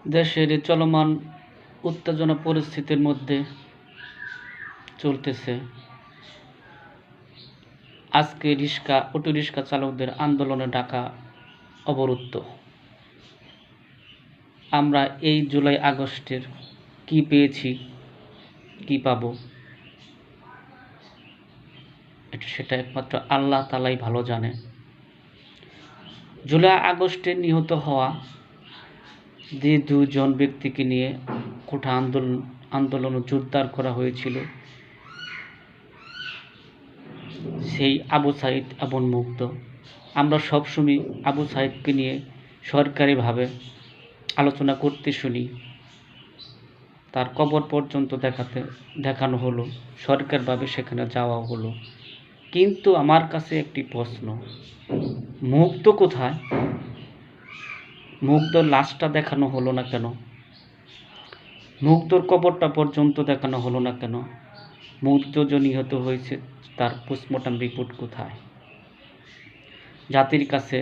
দেশের এই চলমান উত্তেজনা পরিস্থিতির মধ্যে চলতেছে আজকে অটো রিক্সা চালকদের আন্দোলনে ঢাকা অবরুদ্ধ। আমরা এই জুলাই আগস্টের কি পেয়েছি, কি পাবো, সেটা একমাত্র আল্লাহ তাআলাই ভালো জানে। জুলাই আগস্টে নিহত হওয়া যে দুজন ব্যক্তিকে নিয়ে কোঠা আন্দোলন জোরদার করা হয়েছিল, সেই আবু সাঈদ এবং মুগ্ধ, আমরা সবসময় আবু সাঈদকে নিয়ে সরকারিভাবে আলোচনা করতে শুনি, তার কবর পর্যন্ত দেখানো হলো, সরকারিভাবে সেখানে যাওয়া হলো। কিন্তু আমার কাছে একটি প্রশ্ন, মুগ্ধ কোথায়? মুগ্ধর লাশটা দেখানো হলো না কেন? মুগ্ধর কবরটা পর্যন্ত দেখানো হলো না কেন? মুগ্ধ যে নিহত হয়েছে তার পোস্টমর্টম রিপোর্ট কোথায়? জাতির কাছে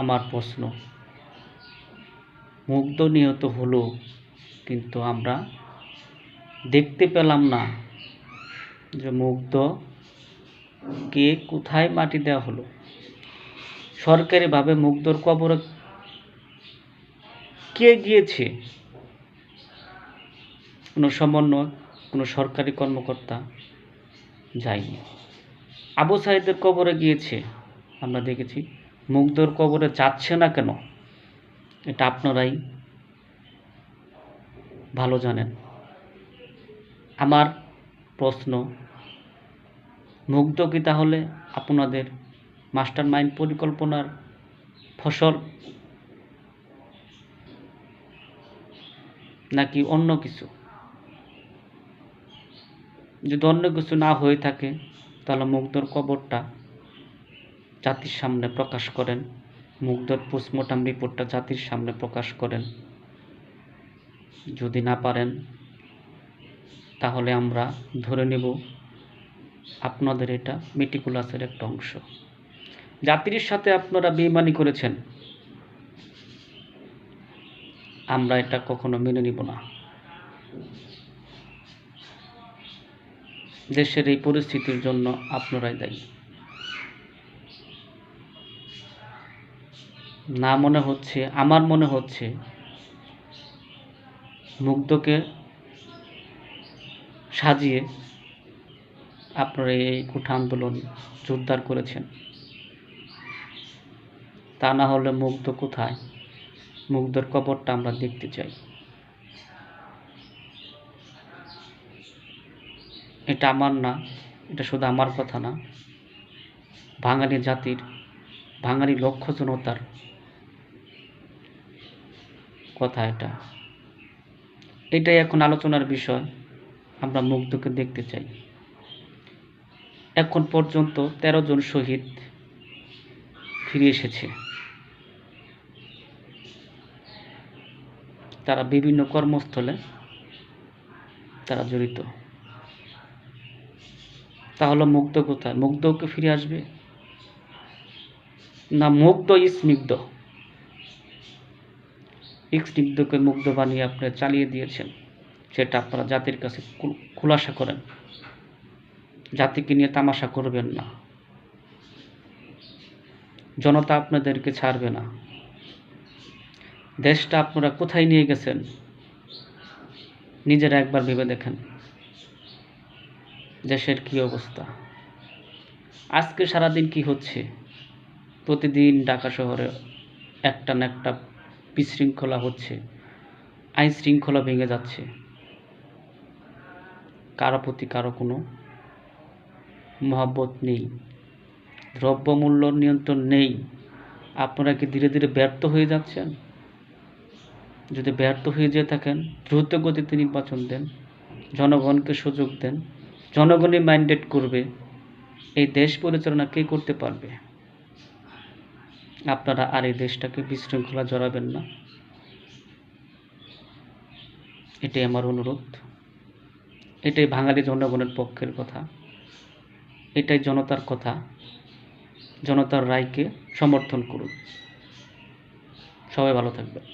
আমার প্রশ্ন, মুগ্ধ নিহত হলো কিন্তু আমরা দেখতে পেলাম না যে মুগ্ধকে কোথায় মাটি দেওয়া হলো। সরকারিভাবে মুগ্ধর কবরে কে গিয়েছে? কোনো সমন্বয়, কোনো সরকারি কর্মকর্তা যায়নি। আবু সাঈদের কবরে গিয়েছে, আমরা দেখেছি। মুগ্ধর কবরে যাচ্ছে না কেন? এটা আপনারাই ভালো জানেন। আমার প্রশ্ন, মুগ্ধ কি তাহলে আপনাদের মাস্টার মাইন্ড পরিকল্পনার ফসল, নাকি অন্য কিছু? যদি অন্য কিছু না হয়ে থাকে তাহলে মুগ্ধর কবরটা জাতির সামনে প্রকাশ করেন, মুগ্ধর পোস্টমর্টম রিপোর্টটা জাতির সামনে প্রকাশ করেন। যদি না পারেন তাহলে আমরা ধরে নেব আপনাদের এটা মেটিকুলাসের একটা অংশ। জাতির সাথে আপনারা বেইমানি করেছেন, আমরা এটা কখনো মেনে নিব না। দেশের এই পরিস্থিতির জন্য আপনারাই দায়ী। আমার মনে হচ্ছে মুগ্ধকে সাজিয়ে আপনারা এই কোঠা আন্দোলন জোরদার করেছেন। তা না হলে মুগ্ধ কোথায়? মুগ্ধর কবরটা আমরা দেখতে চাই। এটা আমার না, এটা শুধু আমার কথা না, বাঙালি জাতির, বাঙালি লক্ষ জনতার কথা। এটাই এখন আলোচনার বিষয়। আমরা মুগ্ধকে দেখতে চাই। এখন পর্যন্ত 13 জন শহীদ ফিরে এসেছে। তারা বিভিন্ন কর্মস্থলে তারা জড়িত। তাহলে মুগ্ধ কোথায়? মুগ্ধকে ফিরে আসবে না? মুগ্ধ স্নিগ্ধকে মুগ্ধ বানিয়ে আপনারা চালিয়ে দিয়েছেন। সেটা আপনারা জাতির কাছে খুলাসা করেন। জাতিকে নিয়ে তামাশা করবেন না। জনতা আপনাদেরকে ছাড়বে না। দেশটা আপনারা কোথায় নিয়ে গেছেন নিজেরা একবার ভেবে দেখেন। দেশের কি অবস্থা? আজকে সারাদিন কি হচ্ছে? প্রতিদিন ঢাকা শহরে একটা না একটা বিশৃঙ্খলা হচ্ছে, আইন শৃঙ্খলা ভেঙে যাচ্ছে। কারো প্রতি কারো কোনো মহব্বত নেই, দ্রব্যমূল্য নিয়ন্ত্রণ নেই। আপনারা কি ধীরে ধীরে ব্যর্থ হয়ে যাচ্ছেন? যদি ব্যর্থ হয়ে যেয়ে থাকেন, দ্রুত গতিতে নির্বাচন দেন, জনগণকে সুযোগ দেন। জনগণই ম্যান্ডেট করবে এই দেশ পরিচালনা কে করতে পারবে। আপনারা আর এই দেশটাকে বিশৃঙ্খলা জড়াবেন না, এটাই আমার অনুরোধ। এটাই বাঙালি জনগণের পক্ষের কথা, এটাই জনতার কথা। জনতার রায়কে সমর্থন করুন। সবাই ভালো থাকবেন।